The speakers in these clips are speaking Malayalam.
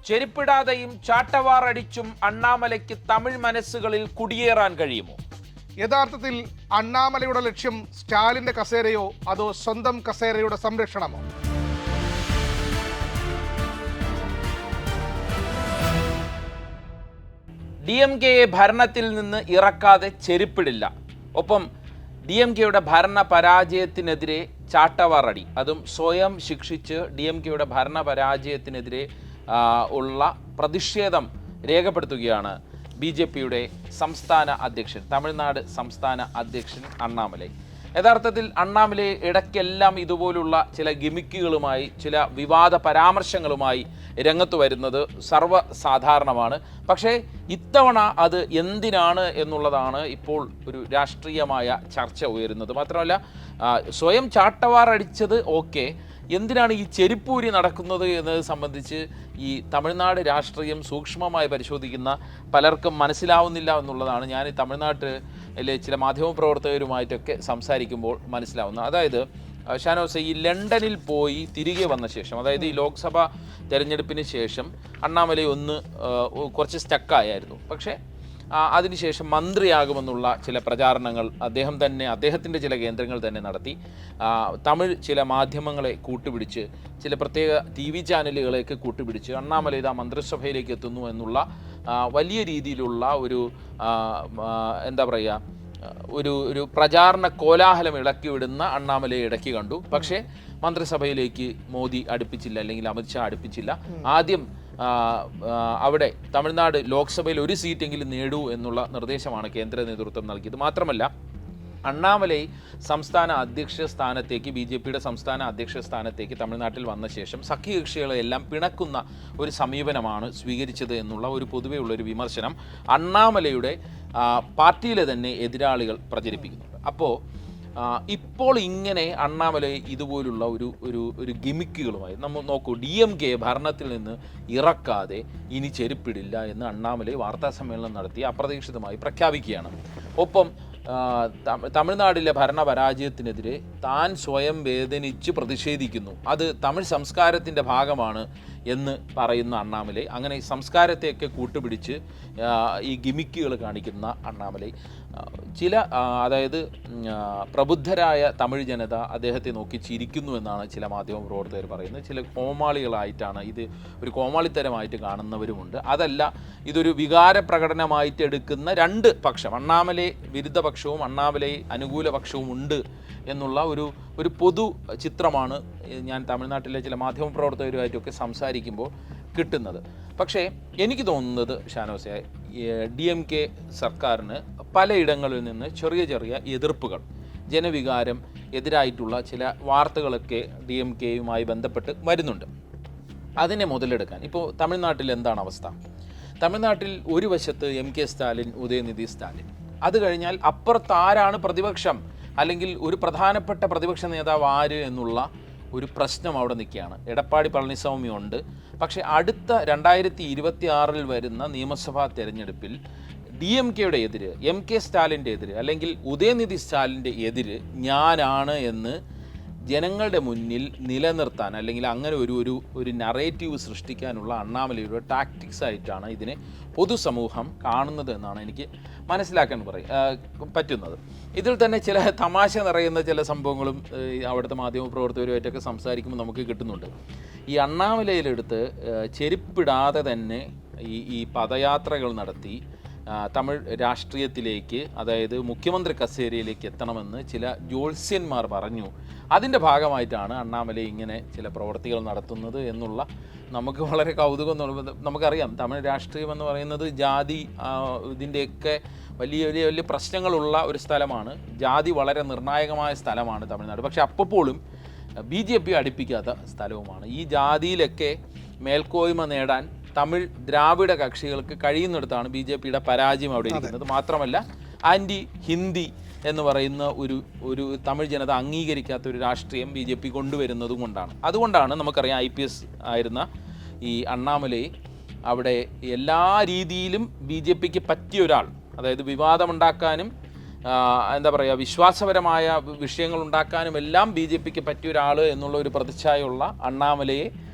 ചെരുപ്പിടാതെയും ചാട്ടവാറടിച്ചും അണ്ണാമലയ്ക്ക് തമിഴ് മനസ്സുകളിൽ കുടിയേറാൻ കഴിയുമോ? യഥാർത്ഥത്തിൽ അണ്ണാമലയുടെ ലക്ഷ്യം സ്റ്റാലിന്റെ കസേരയോ അതോ സ്വന്തം കസേരയുടെ സംരക്ഷണമോ? DMK-യെ ഭരണത്തിൽ നിന്ന് ഇറക്കാതെ ചെരുപ്പിടില്ല. ഒപ്പം DMK-യുടെ ഭരണ പരാജയത്തിനെതിരെ ചാട്ടവാറടി, അതും സ്വയം ശിക്ഷിച്ച് DMK-യുടെ ഭരണ പരാജയത്തിനെതിരെ ഉള്ള പ്രതിഷേധം രേഖപ്പെടുത്തുകയാണ് BJP-യുടെ സംസ്ഥാന അധ്യക്ഷൻ, തമിഴ്നാട് സംസ്ഥാന അധ്യക്ഷൻ അണ്ണാമലൈ. യഥാർത്ഥത്തിൽ അണ്ണാമലൈ ഇടയ്ക്കെല്ലാം ഇതുപോലുള്ള ചില ഗിമിക്കുകളുമായി, ചില വിവാദ പരാമർശങ്ങളുമായി രംഗത്ത് വരുന്നത് സർവ്വസാധാരണമാണ്. പക്ഷേ ഇത്തവണ അത് എന്തിനാണ് എന്നുള്ളതാണ് ഇപ്പോൾ ഒരു രാഷ്ട്രീയമായ ചർച്ച ഉയരുന്നത്. മാത്രമല്ല, സ്വയം ചാട്ടവാറടിച്ചത് ഓക്കെ, എന്തിനാണ് ഈ ചെരുപ്പൂരി നടക്കുന്നത് എന്നത് സംബന്ധിച്ച് ഈ തമിഴ്നാട് രാഷ്ട്രീയം സൂക്ഷ്മമായി പരിശോധിക്കുന്ന പലർക്കും മനസ്സിലാവുന്നില്ല എന്നുള്ളതാണ് ഞാൻ ഈ തമിഴ്നാട്ടിലെ ചില മാധ്യമപ്രവർത്തകരുമായിട്ടൊക്കെ സംസാരിക്കുമ്പോൾ മനസ്സിലാവുന്നത്. അതായത് ഷാനോസ് ഈ ലണ്ടനിൽ പോയി തിരികെ വന്ന ശേഷം, അതായത് ഈ ലോക്സഭാ തെരഞ്ഞെടുപ്പിന് ശേഷം അണ്ണാമലൈ കുറച്ച് സ്റ്റക്കായിരുന്നു. പക്ഷേ അതിനുശേഷം മന്ത്രിയാകുമെന്നുള്ള ചില പ്രചാരണങ്ങൾ അദ്ദേഹത്തിൻ്റെ ചില കേന്ദ്രങ്ങൾ തന്നെ നടത്തി. തമിഴ് ചില മാധ്യമങ്ങളെ കൂട്ടുപിടിച്ച്, ചില പ്രത്യേക TV ചാനലുകളെയൊക്കെ കൂട്ടുപിടിച്ച് അണ്ണാമലൈ മന്ത്രിസഭയിലേക്ക് എത്തുന്നു എന്നുള്ള വലിയ രീതിയിലുള്ള ഒരു എന്താ പറയുക, ഒരു പ്രചാരണ കോലാഹലം ഇളക്കിവിടുന്ന അണ്ണാമലയെ ഇടയ്ക്ക് കണ്ടു. പക്ഷേ മന്ത്രിസഭയിലേക്ക് മോദി അടുപ്പിച്ചില്ല, അല്ലെങ്കിൽ അമിത്ഷാ അടുപ്പിച്ചില്ല. ആദ്യം അവിടെ തമിഴ്നാട് ലോക്സഭയിൽ ഒരു സീറ്റെങ്കിലും നേടൂ എന്നുള്ള നിർദ്ദേശമാണ് കേന്ദ്ര നേതൃത്വം നൽകിയത്. മാത്രമല്ല, അണ്ണാമലൈ സംസ്ഥാന അധ്യക്ഷ സ്ഥാനത്തേക്ക്, BJP-യുടെ സംസ്ഥാന അധ്യക്ഷ സ്ഥാനത്തേക്ക് തമിഴ്നാട്ടിൽ വന്ന ശേഷം സഖ്യകക്ഷികളെല്ലാം പിണക്കുന്ന ഒരു സമീപനമാണ് സ്വീകരിച്ചത് എന്നുള്ള ഒരു പൊതുവെയുള്ളൊരു വിമർശനം അണ്ണാമലൈയുടെ പാർട്ടിയിലെ തന്നെ എതിരാളികൾ പ്രചരിപ്പിക്കുന്നുണ്ട്. അപ്പോൾ ഇപ്പോൾ ഇങ്ങനെ അണ്ണാമലൈ ഇതുപോലുള്ള ഒരു ഗിമിക്കുകളുമായി നമ്മൾ നോക്കൂ, DMK ഭരണത്തിൽ നിന്ന് ഇറക്കാതെ ഇനി ചെരുപ്പിടില്ല എന്ന് അണ്ണാമലൈ വാർത്താ സമ്മേളനം നടത്തി അപ്രതീക്ഷിതമായി പ്രഖ്യാപിക്കുകയാണ്. ഒപ്പം തമിഴ്നാട്ടിലെ ഭരണ പരാജയത്തിനെതിരെ താൻ സ്വയം വേദനിച്ച് പ്രതിഷേധിക്കുന്നു, അത് തമിഴ് സംസ്കാരത്തിൻ്റെ ഭാഗമാണ് എന്ന് പറയുന്ന അണ്ണാമലൈ, അങ്ങനെ സംസ്കാരത്തെയൊക്കെ കൂട്ടുപിടിച്ച് ഈ ഗിമിക്കുകൾ കാണിക്കുന്ന അണ്ണാമലൈ അതായത് പ്രബുദ്ധരായ തമിഴ് ജനത അദ്ദേഹത്തെ നോക്കി ചിരിക്കുന്നു എന്നാണ് ചില മാധ്യമ പ്രവർത്തകർ പറയുന്നത്. ചില കോമാളികളായിട്ടാണ് ഇത്, ഒരു കോമാളിത്തരമായിട്ട് കാണുന്നവരുമുണ്ട്. അതല്ല, ഇതൊരു വികാര പ്രകടനമായിട്ട് എടുക്കുന്ന രണ്ട് പക്ഷം, അണ്ണാമലൈ വിരുദ്ധ പക്ഷവും അണ്ണാമലൈ അനുകൂല പക്ഷവും ഉണ്ട് എന്നുള്ള ഒരു പൊതു ചിത്രമാണ് ഞാൻ തമിഴ്നാട്ടിലെ ചില മാധ്യമ പ്രവർത്തകരുമായിട്ടൊക്കെ സംസാരിക്കുമ്പോൾ കിട്ടുന്നത്. പക്ഷേ എനിക്ക് തോന്നുന്നത് ഷാനോസെ, DMK സർക്കാരിന് പലയിടങ്ങളിൽ നിന്ന് ചെറിയ ചെറിയ എതിർപ്പുകൾ, ജനവികാരം എതിരായിട്ടുള്ള ചില വാർത്തകളൊക്കെ DMK-യുമായി ബന്ധപ്പെട്ട് വരുന്നുണ്ട്. അതിനെ മുതലെടുക്കാൻ ഇപ്പോൾ തമിഴ്നാട്ടിൽ എന്താണ് അവസ്ഥ? തമിഴ്നാട്ടിൽ ഒരു വശത്ത് MK സ്റ്റാലിൻ, ഉദയനിധി സ്റ്റാലിൻ, അത് കഴിഞ്ഞാൽ അപ്പുറത്ത് ആരാണ് പ്രതിപക്ഷം, അല്ലെങ്കിൽ ഒരു പ്രധാനപ്പെട്ട പ്രതിപക്ഷ നേതാവ് ആര് എന്നുള്ള ഒരു പ്രശ്നം അവിടെ നിൽക്കുകയാണ്. എടപ്പാടി പളനിസ്വാമി ഉണ്ട്. പക്ഷേ അടുത്ത 2026 വരുന്ന നിയമസഭാ തെരഞ്ഞെടുപ്പിൽ DMK-യുടെ എതിര്, MK സ്റ്റാലിൻ്റെ എതിര്, അല്ലെങ്കിൽ ഉദയനിധി സ്റ്റാലിൻ്റെ എതിര് ഞാനാണ് എന്ന് ജനങ്ങളുടെ മുന്നിൽ നിലനിർത്താൻ, അല്ലെങ്കിൽ അങ്ങനെ ഒരു നറേറ്റീവ് സൃഷ്ടിക്കാനുള്ള അണ്ണാമലൈയുടെ ടാക്ടിക്സ് ആയിട്ടാണ് ഇതിനെ പൊതുസമൂഹം കാണുന്നത് എന്നാണ് എനിക്ക് മനസ്സിലാക്കാൻ പറ്റുന്നത്. ഇതിൽ തന്നെ ചില തമാശ നിറയുന്ന ചില സംഭവങ്ങളും അവിടുത്തെ മാധ്യമപ്രവർത്തകരുമായിട്ടൊക്കെ സംസാരിക്കുമ്പോൾ നമുക്ക് കിട്ടുന്നുണ്ട്. ഈ അണ്ണാമലയിലെടുത്ത് ചെരുപ്പിടാതെ തന്നെ ഈ പദയാത്രകൾ നടത്തി തമിഴ് രാഷ്ട്രീയത്തിലേക്ക്, അതായത് മുഖ്യമന്ത്രി കസേരയിലേക്ക് എത്തണമെന്ന് ചില ജ്യോത്സ്യന്മാർ പറഞ്ഞു. അതിൻ്റെ ഭാഗമായിട്ടാണ് അണ്ണാമലൈ ഇങ്ങനെ ചില പ്രവർത്തികൾ നടത്തുന്നത് എന്നുള്ള നമുക്ക് വളരെ കൗതുകം തോന്നുന്നത്. നമുക്കറിയാം, തമിഴ് രാഷ്ട്രീയം എന്ന് പറയുന്നത് ജാതി ഇതിൻ്റെയൊക്കെ വലിയ വലിയ വലിയ പ്രശ്നങ്ങളുള്ള ഒരു സ്ഥലമാണ്. ജാതി വളരെ നിർണായകമായ സ്ഥലമാണ് തമിഴ്നാട്. പക്ഷെ അപ്പോഴും BJP അടുപ്പിക്കാത്ത സ്ഥലവുമാണ്. ഈ ജാതിയിലൊക്കെ മേൽക്കോയ്മ നേടാൻ തമിഴ് ദ്രാവിഡ കക്ഷികൾക്ക് കഴിയുന്നിടത്താണ് BJP-യുടെ പരാജയം അവിടെ ഇരിക്കുന്നത്. മാത്രമല്ല, ആൻറ്റി ഹിന്ദി എന്ന് പറയുന്ന ഒരു തമിഴ് ജനത അംഗീകരിക്കാത്ത ഒരു രാഷ്ട്രീയം BJP കൊണ്ടുവരുന്നതും കൊണ്ടാണ്. അതുകൊണ്ടാണ് നമുക്കറിയാം IPS ആയിരുന്ന ഈ അണ്ണാമലൈ അവിടെ എല്ലാ രീതിയിലും BJP-ക്ക് പറ്റിയ ഒരാൾ, അതായത് വിവാദമുണ്ടാക്കാനും എന്താ പറയുക, വിശ്വാസപരമായ വിഷയങ്ങൾ ഉണ്ടാക്കാനും എല്ലാം BJP-ക്ക് പറ്റിയ ഒരാൾ എന്നുള്ള ഒരു പ്രതിച്ഛായുള്ള അണ്ണാമലയെ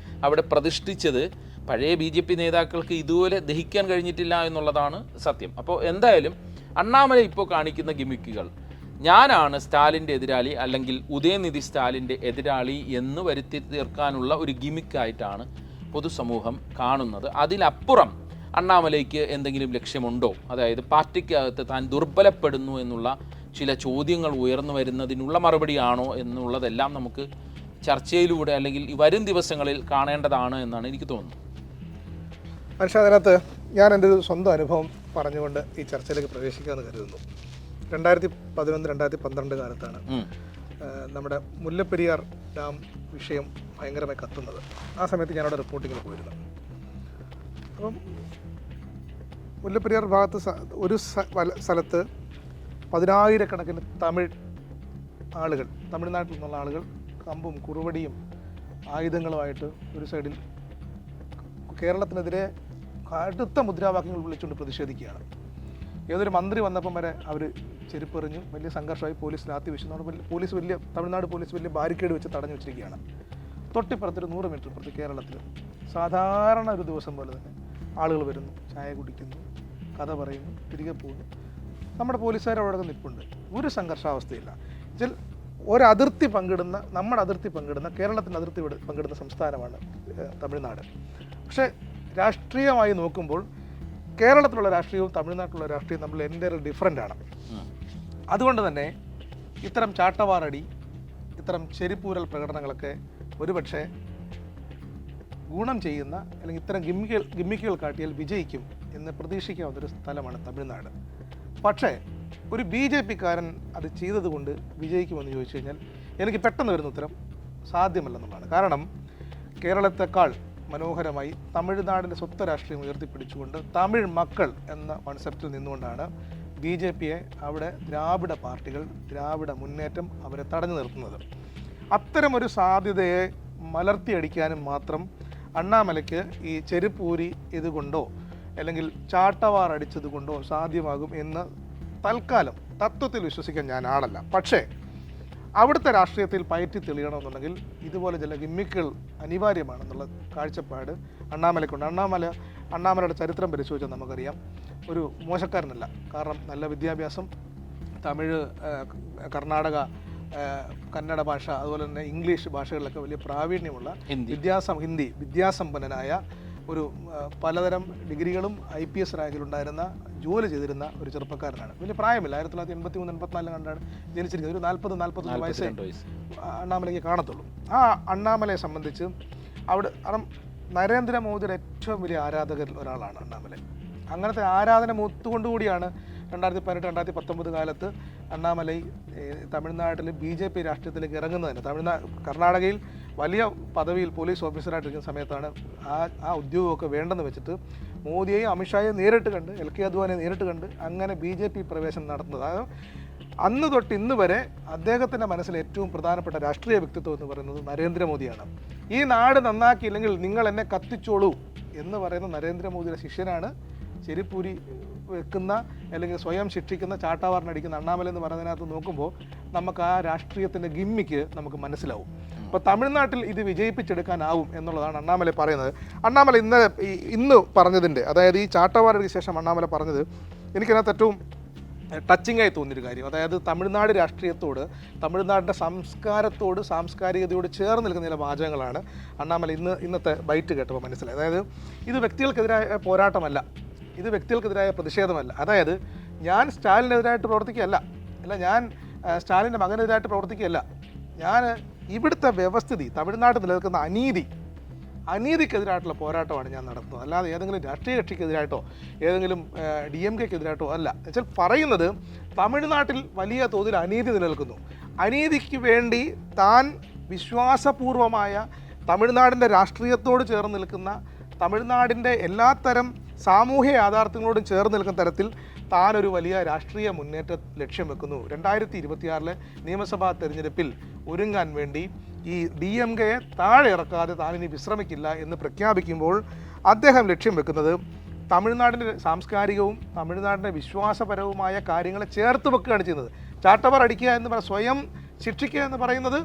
അവിടെ പ്രതിഷ്ഠിച്ചത് പഴയ BJP നേതാക്കൾക്ക് ഇതുപോലെ ദഹിക്കാൻ കഴിഞ്ഞിട്ടില്ല എന്നുള്ളതാണ് സത്യം. അപ്പോൾ എന്തായാലും അണ്ണാമല ഇപ്പോൾ കാണിക്കുന്ന ഗിമിക്കുകൾ, ഞാനാണ് സ്റ്റാലിൻ്റെ എതിരാളി അല്ലെങ്കിൽ ഉദയനിധി സ്റ്റാലിൻ്റെ എതിരാളി എന്ന് വരുത്തി തീർക്കാനുള്ള ഒരു ഗിമിക്കായിട്ടാണ് പൊതുസമൂഹം കാണുന്നത്. അതിലപ്പുറം അണ്ണാമലയ്ക്ക് എന്തെങ്കിലും ലക്ഷ്യമുണ്ടോ? അതായത് പാർട്ടിക്കകത്ത് താൻ ദുർബലപ്പെടുന്നു എന്നുള്ള ചില ചോദ്യങ്ങൾ ഉയർന്നു വരുന്നതിനുള്ള മറുപടിയാണോ എന്നുള്ളതെല്ലാം നമുക്ക് ചർച്ചയിലൂടെ അല്ലെങ്കിൽ ഈ വരും ദിവസങ്ങളിൽ കാണേണ്ടതാണ് എന്നാണ് എനിക്ക് തോന്നുന്നത്. മനുഷ്യ, അതിനകത്ത് ഞാൻ എൻ്റെ ഒരു സ്വന്തം അനുഭവം പറഞ്ഞുകൊണ്ട് ഈ ചർച്ചയിലേക്ക് പ്രവേശിക്കാമെന്ന് കരുതുന്നു. 2011-2012 കാലത്താണ് നമ്മുടെ മുല്ലപ്പെരിയാർ ഡാം വിഷയം ഭയങ്കരമായി കത്തുന്നത്. ആ സമയത്ത് ഞാനവിടെ റിപ്പോർട്ടിങ്ങിന് പോയിരുന്നു. അപ്പം മുല്ലപ്പെരിയാർ ഭാഗത്ത് ഒരു സ്ഥലത്ത് 10,000-കണക്കിന് ആളുകൾ, തമിഴ്നാട്ടിൽ നിന്നുള്ള ആളുകൾ കമ്പും കുറുവടിയും ആയുധങ്ങളുമായിട്ട് ഒരു സൈഡിൽ കേരളത്തിനെതിരെ കടുത്ത മുദ്രാവാക്യങ്ങൾ വിളിച്ചുകൊണ്ട് പ്രതിഷേധിക്കുകയാണ്. ഏതൊരു മന്ത്രി വന്നപ്പം വരെ അവർ ചെരുപ്പെറിഞ്ഞു, വലിയ സംഘർഷമായി, പോലീസ് ലാത്തി വീശുന്നു. തമിഴ്നാട് പോലീസ് വലിയ ബാരിക്കേഡ് വെച്ച് തടഞ്ഞു വെച്ചിരിക്കുകയാണ്. തൊട്ടിപ്പുറത്തൊരു 100 മീറ്റർ ഇപ്പുറത്ത് കേരളത്തിൽ സാധാരണ ഒരു ദിവസം പോലെ തന്നെ ആളുകൾ വരുന്നു, ചായ കുടിക്കുന്നു, കഥ പറയുന്നു, തിരികെ പോകുന്നു. നമ്മുടെ പോലീസുകാർ അവിടെ നിൽപ്പുണ്ട്. ഒരു സംഘർഷാവസ്ഥയില്ല. എന്നുവെച്ചാൽ നമ്മുടെ അതിർത്തി പങ്കിടുന്ന കേരളത്തിൻ്റെ അതിർത്തി പങ്കിടുന്ന സംസ്ഥാനമാണ് തമിഴ്നാട്. പക്ഷേ രാഷ്ട്രീയമായി നോക്കുമ്പോൾ കേരളത്തിലുള്ള രാഷ്ട്രീയവും തമിഴ്നാട്ടിലുള്ള രാഷ്ട്രീയവും തമ്മിൽ എൻ്റെ ഡിഫറൻ്റ് ആണ്. അതുകൊണ്ട് തന്നെ ഇത്തരം ചാട്ടവാറടി, ഇത്തരം ചെരിപ്പൂരൽ പ്രകടനങ്ങളൊക്കെ ഒരുപക്ഷെ ഗുണം ചെയ്യുന്ന അല്ലെങ്കിൽ ഇത്തരം ഗിമ്മിക്കുകൾ കാട്ടിയാൽ വിജയിക്കും എന്ന് പ്രതീക്ഷിക്കാവുന്നൊരു സ്ഥലമാണ് തമിഴ്നാട്. പക്ഷേ ഒരു BJP-കാരൻ അത് ചെയ്തതുകൊണ്ട് വിജയിക്കുമെന്ന് ചോദിച്ചു കഴിഞ്ഞാൽ എനിക്ക് പെട്ടെന്ന് വരുന്ന ഉത്തരം സാധ്യമല്ലെന്നുള്ളതാണ്. കാരണം കേരളത്തെക്കാൾ മനോഹരമായി തമിഴ്നാടിൻ്റെ സ്വത്ത് രാഷ്ട്രീയം ഉയർത്തിപ്പിടിച്ചുകൊണ്ട് തമിഴ് മക്കൾ എന്ന കോൺസെപ്റ്റിൽ നിന്നുകൊണ്ടാണ് BJP-യെ അവിടെ ദ്രാവിഡ പാർട്ടികൾ, ദ്രാവിഡ മുന്നേറ്റം അവരെ തടഞ്ഞു നിർത്തുന്നത്. അത്തരമൊരു സാധ്യതയെ മലർത്തിയടിക്കാനും മാത്രം അണ്ണാമലയ്ക്ക് ഈ ചെരുപ്പൂരി ഇതുകൊണ്ടോ അല്ലെങ്കിൽ ചാട്ടവാർ അടിച്ചത് കൊണ്ടോ സാധ്യമാകും എന്ന് തൽക്കാലം തത്വത്തിൽ വിശ്വസിക്കാൻ ഞാൻ ആളല്ല. പക്ഷേ അവിടുത്തെ രാഷ്ട്രീയത്തിൽ പയറ്റി തെളിയണമെന്നുണ്ടെങ്കിൽ ഇതുപോലെ ചില ഗിമ്മിക്കുകൾ അനിവാര്യമാണെന്നുള്ള കാഴ്ചപ്പാട് അണ്ണാമലയ്ക്കുണ്ട്. അണ്ണാമലയുടെ ചരിത്രം പരിശോധിച്ചാൽ നമുക്കറിയാം, ഒരു മോശക്കാരനല്ല. കാരണം നല്ല വിദ്യാഭ്യാസം, തമിഴ്, കർണാടക, കന്നഡ ഭാഷ, അതുപോലെ തന്നെ ഇംഗ്ലീഷ് ഭാഷകളിലൊക്കെ വലിയ പ്രാവീണ്യമുള്ള ഹിന്ദി വിദ്യാസമ്പന്നനായ ഒരു പലതരം ഡിഗ്രികളും IPS റാങ്കിലുണ്ടായിരുന്ന ജോലി ചെയ്തിരുന്ന ഒരു ചെറുപ്പക്കാരനാണ്. വലിയ പ്രായമില്ല, 1983-84 കണ്ടാണ് ജനിച്ചിരിക്കുന്നത്. ഒരു 40-41 വയസ്സേ അണ്ണാമലയ്ക്ക് കാണത്തുള്ളൂ. ആ അണ്ണാമലയെ സംബന്ധിച്ച് അവിടെ നരേന്ദ്രമോദിയുടെ ഏറ്റവും വലിയ ആരാധകരിൽ ഒരാളാണ് അണ്ണാമല. അങ്ങനത്തെ ആരാധന മൂത്തുകൊണ്ടുകൂടിയാണ് 2018-2019 കാലത്ത് അണ്ണാമലൈ തമിഴ്നാട്ടിൽ BJP രാഷ്ട്രീയത്തിലേക്ക് ഇറങ്ങുന്നത് തന്നെ. കർണാടകയിൽ വലിയ പദവിയിൽ പോലീസ് ഓഫീസറായിട്ടിരിക്കുന്ന സമയത്താണ് ആ ഉദ്യോഗമൊക്കെ വേണ്ടെന്ന് വെച്ചിട്ട് മോദിയെയും അമിത്ഷായെയും നേരിട്ട് കണ്ട്, LK അദ്വാനിയെ നേരിട്ട് കണ്ട് അങ്ങനെ BJP പ്രവേശനം നടത്തുന്നത്. അതായത് അന്ന് തൊട്ട് ഇന്ന് വരെ അദ്ദേഹത്തിൻ്റെ മനസ്സിൽ ഏറ്റവും പ്രധാനപ്പെട്ട രാഷ്ട്രീയ വ്യക്തിത്വം എന്ന് പറയുന്നത് നരേന്ദ്രമോദിയാണ്. ഈ നാട് നന്നാക്കിയില്ലെങ്കിൽ നിങ്ങൾ എന്നെ കത്തിച്ചോളൂ എന്ന് പറയുന്ന നരേന്ദ്രമോദിയുടെ ശിഷ്യനാണ് ചെരിപ്പൂരി വെക്കുന്ന അല്ലെങ്കിൽ സ്വയം ശിക്ഷിക്കുന്ന ചാട്ടാവാറിനടിക്കുന്ന അണ്ണാമല എന്ന് പറയുന്നതിനകത്ത് നോക്കുമ്പോൾ നമുക്ക് ആ രാഷ്ട്രീയത്തിൻ്റെ ഗിമ്മിക്ക് നമുക്ക് മനസ്സിലാവും. അപ്പോൾ തമിഴ്നാട്ടിൽ ഇത് വിജയിപ്പിച്ചെടുക്കാനാവും എന്നുള്ളതാണ് അണ്ണാമല പറയുന്നത്. അണ്ണാമല ഇന്ന് പറഞ്ഞതിൻ്റെ, അതായത് ഈ ചാട്ടവാറിന് ശേഷം അണ്ണാമല പറഞ്ഞത് എനിക്കതിനകത്ത് ഏറ്റവും ടച്ചിങ് ആയി തോന്നിയൊരു കാര്യം, അതായത് തമിഴ്നാട് രാഷ്ട്രീയത്തോട്, തമിഴ്നാടിൻ്റെ സംസ്കാരത്തോട്, സാംസ്കാരികതയോട് ചേർന്ന് നിൽക്കുന്ന ചില വാചകങ്ങളാണ് അണ്ണാമല ഇന്നത്തെ ബൈറ്റ് കേട്ടപ്പോൾ മനസ്സിലായത്. അതായത് ഇത് വ്യക്തികൾക്കെതിരായ പോരാട്ടമല്ല, ഇത് വ്യക്തികൾക്കെതിരായ പ്രതിഷേധമല്ല. അതായത് ഞാൻ സ്റ്റാലിനെതിരായിട്ട് പ്രവർത്തിക്കുകയല്ല, ഞാൻ സ്റ്റാലിൻ്റെ മകനെതിരായിട്ട് പ്രവർത്തിക്കുകയല്ല, ഞാൻ ഇവിടുത്തെ വ്യവസ്ഥിതി, തമിഴ്നാട്ടിൽ നിലനിൽക്കുന്ന അനീതിക്കെതിരായിട്ടുള്ള പോരാട്ടമാണ് ഞാൻ നടത്തുന്നത്. അല്ലാതെ ഏതെങ്കിലും രാഷ്ട്രീയ കക്ഷിക്കെതിരായിട്ടോ ഏതെങ്കിലും DMK-ക്കെതിരായിട്ടോ അല്ല. എന്നുവെച്ചാൽ പറയുന്നത് തമിഴ്നാട്ടിൽ വലിയ തോതിൽ അനീതി നിലനിൽക്കുന്നു. അനീതിക്ക് വേണ്ടി താൻ വിശ്വാസപൂർവമായ തമിഴ്നാടിൻ്റെ രാഷ്ട്രീയത്തോട് ചേർന്ന് നിൽക്കുന്ന, തമിഴ്നാടിൻ്റെ എല്ലാത്തരം സാമൂഹ്യ യാഥാർത്ഥ്യങ്ങളോടും ചേർന്ന് നിൽക്കുന്ന തരത്തിൽ താനൊരു വലിയ രാഷ്ട്രീയ മുന്നേറ്റം ലക്ഷ്യം വെക്കുന്നു. 2026 നിയമസഭാ തെരഞ്ഞെടുപ്പിൽ ഒരുങ്ങാൻ വേണ്ടി ഈ DMK-യെ താഴെ ഇറക്കാതെ താനിനി വിശ്രമിക്കില്ല എന്ന് പ്രഖ്യാപിക്കുമ്പോൾ അദ്ദേഹം ലക്ഷ്യം വെക്കുന്നത് തമിഴ്നാടിൻ്റെ സാംസ്കാരികവും തമിഴ്നാടിൻ്റെ വിശ്വാസപരവുമായ കാര്യങ്ങളെ ചേർത്ത് വെക്കുകയാണ് ചെയ്യുന്നത്. ചാട്ടവാർ അടിക്കുക എന്ന് സ്വയം ശിക്ഷിക്കുക എന്ന് പറയുന്നത്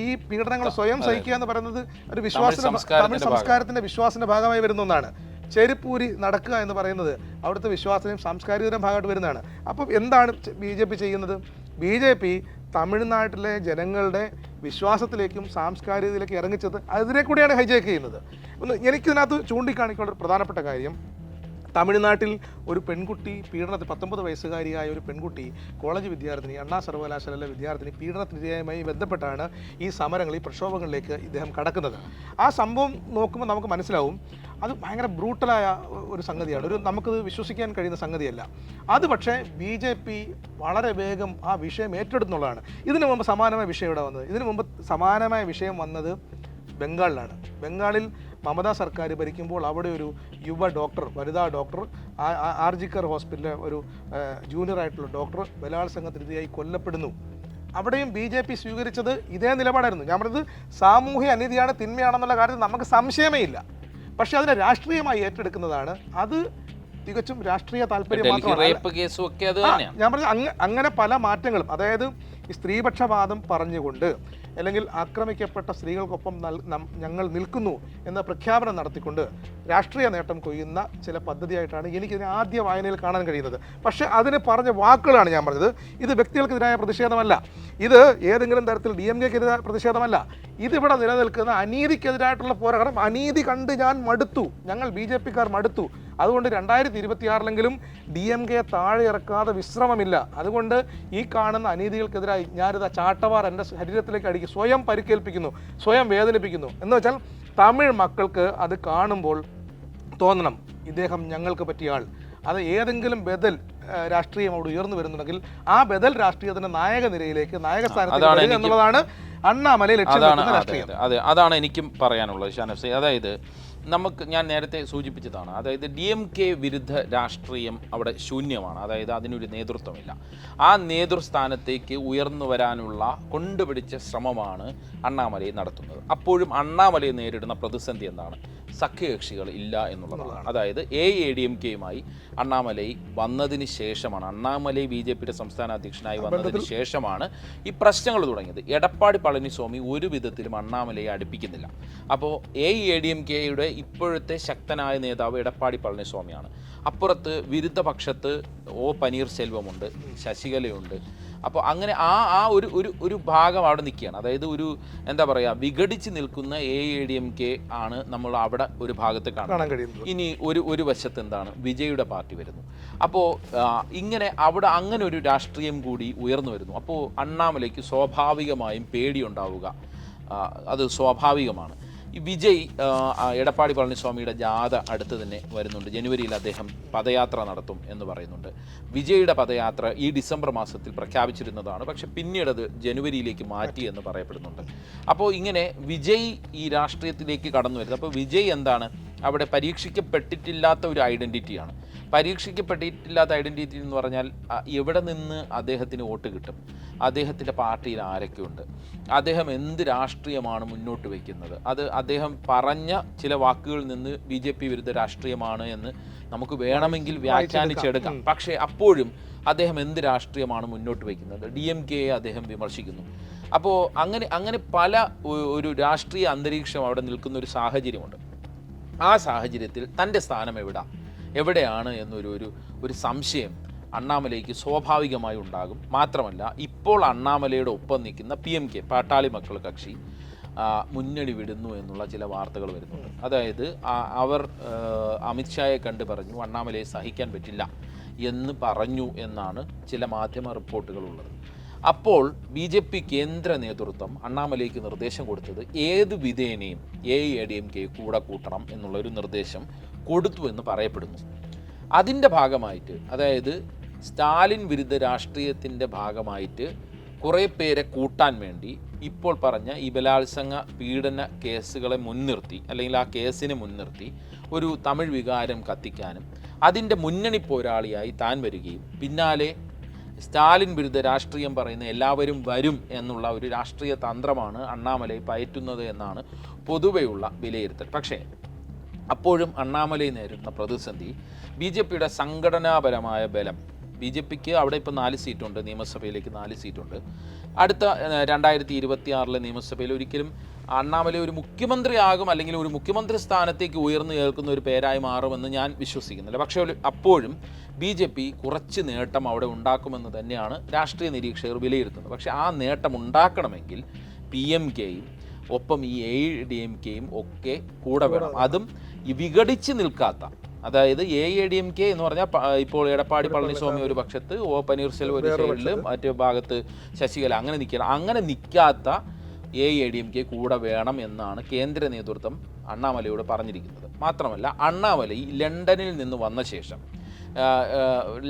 ഈ പീഡനങ്ങൾ സ്വയം സഹിക്കുക എന്ന് പറയുന്നത് ഒരു തമിഴ് സംസ്കാരത്തിന്റെ വിശ്വാസത്തിന്റെ ഭാഗമായി വരുന്ന ഒന്നാണ്. ചെരുപ്പൂരി നടക്കുക എന്ന് പറയുന്നത് അവിടുത്തെ വിശ്വാസത്തിനും സാംസ്കാരികതയും ഭാഗമായിട്ട് വരുന്നതാണ്. അപ്പം എന്താണ് BJP ചെയ്യുന്നത്? BJP തമിഴ്നാട്ടിലെ ജനങ്ങളുടെ വിശ്വാസത്തിലേക്കും സാംസ്കാരികതയിലേക്കും ഇറങ്ങിച്ചത് അതിനെ കൂടിയാണ് ഹൈജാക്ക് ചെയ്യുന്നത്. എനിക്കിതിനകത്ത് ചൂണ്ടിക്കാണിക്കേണ്ട ഒരു പ്രധാനപ്പെട്ട കാര്യം, തമിഴ്നാട്ടിൽ ഒരു പെൺകുട്ടി പീഡനത്തിൽ 19 വയസ്സുകാരിയായ ഒരു പെൺകുട്ടി കോളേജ് വിദ്യാർത്ഥിനി, അണ്ണാ സർവകലാശാലയിലെ വിദ്യാർത്ഥിനി പീഡനത്തിനെതിരായി ബന്ധപ്പെട്ടാണ് ഈ സമരങ്ങൾ, ഈ പ്രക്ഷോഭങ്ങളിലേക്ക് ഇദ്ദേഹം കടക്കുന്നത്. ആ സംഭവം നോക്കുമ്പോൾ നമുക്ക് മനസ്സിലാവും അത് ഭയങ്കര ബ്രൂട്ടലായ ഒരു സംഗതിയാണ്, നമുക്കത് വിശ്വസിക്കാൻ കഴിയുന്ന സംഗതിയല്ല. അത് പക്ഷേ BJP വളരെ വേഗം ആ വിഷയം ഏറ്റെടുത്തുള്ളതാണ്. ഇതിനു മുമ്പ് സമാനമായ വിഷയം ഇവിടെ വന്നത്, ഇതിനു മുമ്പ് സമാനമായ വിഷയം വന്നത് ബംഗാളിലാണ്. ബംഗാളിൽ മമതാ സർക്കാർ ഭരിക്കുമ്പോൾ അവിടെ ഒരു യുവ ഡോക്ടർ, വനിതാ ഡോക്ടർ, ആർജിക്കർ ഹോസ്പിറ്റലിലെ ഒരു ജൂനിയർ ആയിട്ടുള്ള ഡോക്ടർ ബലാത്സംഗത്തിനിരയായി കൊല്ലപ്പെടുന്നു. അവിടെയും BJP സ്വീകരിച്ചത് ഇതേ നിലപാടായിരുന്നു. ഞാൻ പറഞ്ഞത് സാമൂഹ്യ അനീതിയാണ്, തിന്മയാണെന്നുള്ള കാര്യത്തിൽ നമുക്ക് സംശയമേ ഇല്ല. പക്ഷെ അതിനെ രാഷ്ട്രീയമായി ഏറ്റെടുക്കുന്നതാണ്, അത് തികച്ചും രാഷ്ട്രീയ താല്പര്യം മാത്രമാണ്. ഞാൻ പറഞ്ഞത് അങ്ങനെ പല മാറ്റങ്ങളും, അതായത് ഈ സ്ത്രീപക്ഷപാതം പറഞ്ഞുകൊണ്ട് അല്ലെങ്കിൽ ആക്രമിക്കപ്പെട്ട സ്ത്രീകൾക്കൊപ്പം ഞങ്ങൾ നിൽക്കുന്നു എന്ന പ്രഖ്യാപനം നടത്തിക്കൊണ്ട് രാഷ്ട്രീയ നേട്ടം കൊയ്യുന്ന ചില പദ്ധതിയായിട്ടാണ് എനിക്കിതിനെ ആദ്യ വായനയിൽ കാണാൻ കഴിയുന്നത്. പക്ഷേ അതിന് പറഞ്ഞ വാക്കുകളാണ് ഞാൻ പറഞ്ഞത്. ഇത് വ്യക്തികൾക്കെതിരായ പ്രതിഷേധമല്ല, ഇത് ഏതെങ്കിലും തരത്തിൽ DMK-ക്കെതിരായ പ്രതിഷേധമല്ല, ഇതിവിടെ നിലനിൽക്കുന്ന അനീതിക്കെതിരായിട്ടുള്ള പോരാട്ടം. അനീതി കണ്ട് ഞാൻ മടുത്തു, ഞങ്ങൾ BJP-ക്കാർ മടുത്തു. അതുകൊണ്ട് 2026-ലെങ്കിലും DMK താഴെ ഇറക്കാതെ വിശ്രമമില്ല. അതുകൊണ്ട് ഈ കാണുന്ന അനീതികൾക്കെതിരായി ഞാനിതാ ചാട്ടവാർ എൻ്റെ ശരീരത്തിലേക്ക് അടിക്കും, സ്വയം പരിക്കേൽപ്പിക്കുന്നു, സ്വയം വേദനിപ്പിക്കുന്നു. എന്ന് വെച്ചാൽ തമിഴ് മക്കൾക്ക് അത് കാണുമ്പോൾ തോന്നണം, ഇദ്ദേഹം ഞങ്ങൾക്ക് പറ്റിയ ആൾ. അത് ഏതെങ്കിലും ബദൽ രാഷ്ട്രീയം അവിടെ ഉയർന്നു വരുന്നുണ്ടെങ്കിൽ ആ ബദൽ രാഷ്ട്രീയത്തിന്റെ നായക നിരയിലേക്ക്, നായക സ്ഥാനത്തേക്ക് എന്നുള്ളതാണ് അണ്ണാമലൈ ലക്ഷ്യം വെക്കുന്ന രാഷ്ട്രീയം. അതാണ് എനിക്കും പറയാനുള്ളത് ഷാനഫ്സെ. അതായത് ഞാൻ നേരത്തെ സൂചിപ്പിച്ചതാണ്, അതായത് DMK വിരുദ്ധ രാഷ്ട്രീയം അവിടെ ശൂന്യമാണ്. അതായത് അതിനൊരു നേതൃത്വമില്ല. ആ നേതൃസ്ഥാനത്തേക്ക് ഉയർന്നു വരാനുള്ള കൊണ്ടുപിടിച്ച ശ്രമമാണ് അണ്ണാമലൈ നടത്തുന്നത്. അപ്പോഴും അണ്ണാമലൈ നേരിടുന്ന പ്രതിസന്ധി എന്താണ്? സഖ്യകക്ഷികൾ ഇല്ല എന്നുള്ളതാണ്. അതായത് AADMK-യുമായി അണ്ണാമലൈ വന്നതിന് ശേഷമാണ്, അണ്ണാമലൈ BJP-യുടെ സംസ്ഥാന അധ്യക്ഷനായി വന്നതിന് ശേഷമാണ് ഈ പ്രശ്നങ്ങൾ തുടങ്ങിയത്. എടപ്പാടി പളനിസ്വാമി ഒരു വിധത്തിലും അണ്ണാമലയെ അടുപ്പിക്കുന്നില്ല. അപ്പോൾ AADMK-യുടെ ഇപ്പോഴത്തെ ശക്തനായ നേതാവ് എടപ്പാടി പളനിസ്വാമിയാണ്. അപ്പുറത്ത് വിരുദ്ധ പക്ഷത്ത് പനീർസെൽവമുണ്ട്, ശശികലയുണ്ട്. അപ്പോൾ അങ്ങനെ ആ ഒരു ഭാഗം അവിടെ നിൽക്കുകയാണ്. അതായത് ഒരു എന്താ പറയുക, വിഘടിച്ച് നിൽക്കുന്ന AADMK ആണ് നമ്മൾ അവിടെ ഒരു ഭാഗത്ത് കാണാൻ കഴിയുന്നത്. ഇനി ഒരു വശത്ത് എന്താണ്, വിജയുടെ പാർട്ടി വരുന്നു. അപ്പോൾ ഇങ്ങനെ അവിടെ അങ്ങനെ ഒരു രാഷ്ട്രീയം കൂടി ഉയർന്നു വരുന്നു. അപ്പോൾ അണ്ണാമലയ്ക്ക് സ്വാഭാവികമായും പേടിയുണ്ടാവുക അത് സ്വാഭാവികമാണ്. ഈ വിജയ് എടപ്പാടി പളനിസ്വാമിയുടെ ജാഥ അടുത്ത് തന്നെ വരുന്നുണ്ട്. ജനുവരിയിൽ അദ്ദേഹം പദയാത്ര നടത്തും എന്ന് പറയുന്നുണ്ട്. വിജയുടെ പദയാത്ര ഈ ഡിസംബർ മാസത്തിൽ പ്രഖ്യാപിച്ചിരുന്നതാണ്, പക്ഷെ പിന്നീട് അത് ജനുവരിയിലേക്ക് മാറ്റി എന്ന് പറയപ്പെടുന്നുണ്ട്. അപ്പോൾ ഇങ്ങനെ വിജയ് ഈ രാഷ്ട്രീയത്തിലേക്ക് കടന്നു വരുന്നത്. അപ്പോൾ വിജയ് എന്താണ്, അവിടെ പരീക്ഷിക്കപ്പെട്ടിട്ടില്ലാത്ത ഒരു ഐഡൻറ്റിറ്റിയാണ്. പരീക്ഷിക്കപ്പെട്ടിട്ടില്ലാത്ത ഐഡൻറ്റിറ്റി എന്ന് പറഞ്ഞാൽ എവിടെ നിന്ന് അദ്ദേഹത്തിന് വോട്ട് കിട്ടും, അദ്ദേഹത്തിൻ്റെ പാർട്ടിയിൽ ആരൊക്കെയുണ്ട്, അദ്ദേഹം എന്ത് രാഷ്ട്രീയമാണ് മുന്നോട്ട് വയ്ക്കുന്നത്, അത് അദ്ദേഹം പറഞ്ഞ ചില വാക്കുകളിൽ നിന്ന് BJP വിരുദ്ധ രാഷ്ട്രീയമാണ് എന്ന് നമുക്ക് വേണമെങ്കിൽ വ്യാഖ്യാനിച്ചെടുക്കാം. പക്ഷേ അപ്പോഴും അദ്ദേഹം എന്ത് രാഷ്ട്രീയമാണ് മുന്നോട്ട് വയ്ക്കുന്നത്, DMK-യെ അദ്ദേഹം വിമർശിക്കുന്നു. അപ്പോൾ അങ്ങനെ പല ഒരു രാഷ്ട്രീയ അന്തരീക്ഷം അവിടെ നിൽക്കുന്ന ഒരു സാഹചര്യമുണ്ട്. ആ സാഹചര്യത്തിൽ തൻ്റെ സ്ഥാനം എവിടെയാണ് എന്നൊരു സംശയം അണ്ണാമലയ്ക്ക് സ്വാഭാവികമായി ഉണ്ടാകും. മാത്രമല്ല, ഇപ്പോൾ അണ്ണാമലയുടെ ഒപ്പം നിൽക്കുന്ന PMK, പാട്ടാളി മക്കൾ കക്ഷി, മുന്നണി വിടുന്നു എന്നുള്ള ചില വാർത്തകൾ വരുന്നുണ്ട്. അതായത് അവർ അമിത്ഷായെ കണ്ട് പറഞ്ഞു അണ്ണാമലയെ സഹിക്കാൻ പറ്റില്ല എന്ന് പറഞ്ഞു എന്നാണ് ചില മാധ്യമ റിപ്പോർട്ടുകളുള്ളത്. അപ്പോൾ BJP കേന്ദ്ര നേതൃത്വം അണ്ണാമലയ്ക്ക് നിർദ്ദേശം കൊടുത്തത് ഏത് വിധേനയും AADMK കൂടെ കൂട്ടണം എന്നുള്ളൊരു നിർദ്ദേശം കൊടുത്തു എന്ന് പറയപ്പെടുന്നു. അതിൻ്റെ ഭാഗമായിട്ട്, അതായത് സ്റ്റാലിൻ വിരുദ്ധ രാഷ്ട്രീയത്തിൻ്റെ ഭാഗമായിട്ട് കുറേ പേരെ കൂട്ടാൻ വേണ്ടി ഇപ്പോൾ പറഞ്ഞ ഈ ബലാത്സംഗ പീഡന കേസുകളെ മുൻനിർത്തി, അല്ലെങ്കിൽ ആ കേസിനെ മുൻനിർത്തി ഒരു തമിഴ് വികാരം കത്തിക്കാനും അതിൻ്റെ മുന്നണി പോരാളിയായി താൻ വരികയും പിന്നാലെ സ്റ്റാലിൻ വിരുദ്ധ രാഷ്ട്രീയം പറയുന്ന എല്ലാവരും വരും എന്നുള്ള ഒരു രാഷ്ട്രീയ തന്ത്രമാണ് അണ്ണാമലൈ പയറ്റുന്നത് എന്നാണ് പൊതുവെയുള്ള വിലയിരുത്തൽ. പക്ഷേ അപ്പോഴും അണ്ണാമലൈ നേരിടുന്ന പ്രതിസന്ധി BJP-യുടെ സംഘടനാപരമായ ബലം BJPക്ക് അവിടെ ഇപ്പോൾ 4 സീറ്റുണ്ട്, നിയമസഭയിലേക്ക് 4 സീറ്റുണ്ട്. അടുത്ത 2026 നിയമസഭയിൽ ഒരിക്കലും അണ്ണാമലൈ ഒരു മുഖ്യമന്ത്രിയാകും അല്ലെങ്കിൽ ഒരു മുഖ്യമന്ത്രി സ്ഥാനത്തേക്ക് ഉയർന്നു കേൾക്കുന്ന ഒരു പേരായി മാറുമെന്ന് ഞാൻ വിശ്വസിക്കുന്നില്ല. പക്ഷേ അപ്പോഴും BJP കുറച്ച് നേട്ടം അവിടെ ഉണ്ടാക്കുമെന്ന് തന്നെയാണ് രാഷ്ട്രീയ നിരീക്ഷകർ വിലയിരുത്തുന്നത്. പക്ഷേ ആ നേട്ടം ഉണ്ടാക്കണമെങ്കിൽ PMKയും ഒപ്പം ഈ AIADMKയും ഒക്കെ കൂടെ വേണം. അതും ഈ വിഘടിച്ച് നിൽക്കാത്ത, അതായത് AIADMK എന്ന് പറഞ്ഞാൽ ഇപ്പോൾ എടപ്പാടി പളനിസ്വാമി ഒരു പക്ഷത്ത്, പനീർസെൽവം ഒരു സൈഡിൽ, മറ്റു ഭാഗത്ത് ശശികല, അങ്ങനെ നിൽക്കാത്ത AIADMK കൂടെ വേണം എന്നാണ് കേന്ദ്ര നേതൃത്വം അണ്ണാമലയോട് പറഞ്ഞിരിക്കുന്നത്. മാത്രമല്ല അണ്ണാമലൈ ലണ്ടനിൽ നിന്ന് വന്ന ശേഷം,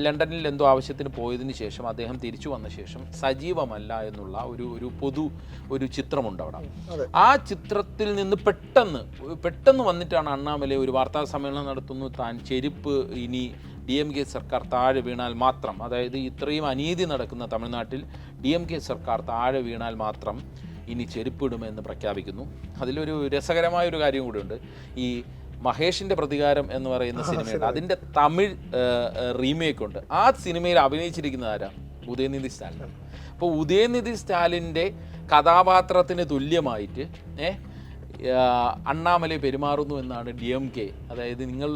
ലണ്ടനിൽ എന്തോ ആവശ്യത്തിന് പോയതിന് ശേഷം അദ്ദേഹം തിരിച്ചു വന്ന ശേഷം സജീവമല്ല എന്നുള്ള ഒരു ചിത്രമുണ്ട് അവിടെ. ആ ചിത്രത്തിൽ നിന്ന് പെട്ടെന്ന് വന്നിട്ടാണ് അണ്ണാമലൈ ഒരു വാർത്താ സമ്മേളനം നടത്തുന്നു. താൻ ചെരുപ്പ് ഇനി DMK സർക്കാർ താഴെ വീണാൽ മാത്രം, അതായത് ഇത്രയും അനീതി നടക്കുന്ന തമിഴ്നാട്ടിൽ DMK സർക്കാർ താഴെ വീണാൽ മാത്രം ഇനി ചെരുപ്പിടുമെന്ന് പ്രഖ്യാപിക്കുന്നു. അതിലൊരു രസകരമായൊരു കാര്യം കൂടിയുണ്ട്. ഈ മഹേഷിൻ്റെ പ്രതികാരം എന്ന് പറയുന്ന സിനിമയുണ്ട്, അതിൻ്റെ തമിഴ് റീമേക്ക് ഉണ്ട്. ആ സിനിമയിൽ അഭിനയിച്ചിരിക്കുന്നത് ആരാ? ഉദയനിധി സ്റ്റാലിൻ. അപ്പോൾ ഉദയനിധി സ്റ്റാലിൻ്റെ കഥാപാത്രത്തിന് തുല്യമായിട്ട് അണ്ണാമലൈ പെരുമാറുന്നു എന്നാണ് DMK. അതായത് നിങ്ങൾ